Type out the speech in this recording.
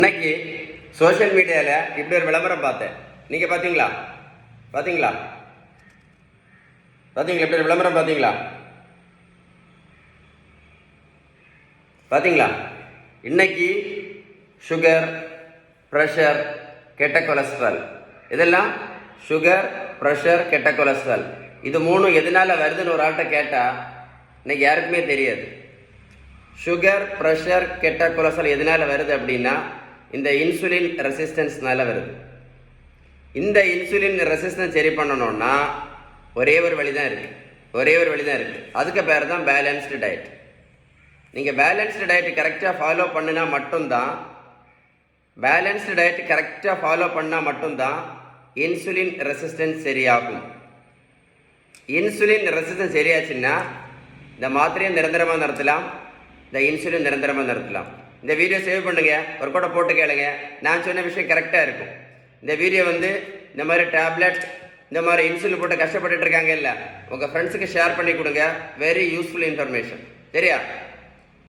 இன்னைக்கு சோஷியல் மீடியாவில் இப்படி ஒரு விளம்பரம் பார்த்தேன். நீங்கள் பார்த்தீங்களா? பார்த்தீங்களா இப்படி ஒரு விளம்பரம் பார்த்தீங்களா? இன்னைக்கு சுகர், ப்ரெஷர், கெட்ட கொலஸ்ட்ரால், இதெல்லாம் சுகர், ப்ரெஷர், கெட்ட கொலஸ்ட்ரால், இது மூணும் எதனால வருதுன்னு ஒரு ஆள்கிட்ட கேட்டால் இன்னைக்கு யாருக்குமே தெரியாது. சுகர், ப்ரெஷர், கெட்ட கொலஸ்ட்ரால் எதனால வருது அப்படின்னா இந்த இன்சுலின் ரெசிஸ்டன்ஸ்னால வருது. இந்த இன்சுலின் ரெசிஸ்டன்ஸ் சரி பண்ணணும்னா ஒரே ஒரு வழி தான் இருக்குது. அதுக்கு பேர் தான் பேலன்ஸ்டு டயட். நீங்கள் பேலன்ஸ்டு டயட் கரெக்டாக ஃபாலோ பண்ணினா மட்டும்தான் இன்சுலின் ரெசிஸ்டன்ஸ் சரியாகும். இன்சுலின் ரெசிஸ்டன்ஸ் சரியாச்சுன்னா இந்த மாத்திரையை நிரந்தரமாக நிறுத்தலாம், இந்த இன்சுலின் நிரந்தரமாக நிறுத்தலாம். இந்த வீடியோ சேவ் பண்ணுங்க, ஒரு கூட போட்டு கேளுங்க. நான் சொன்ன விஷயம் கரெக்டாக இருக்கும். இந்த வீடியோ இந்த மாதிரி டேப்லெட், இந்த மாதிரி இன்சுலின் போட்டு கஷ்டப்பட்டுட்டு இருக்காங்க இல்லை, உங்கள் ஃப்ரெண்ட்ஸுக்கு ஷேர் பண்ணி கொடுங்க. Very useful information. சரியா?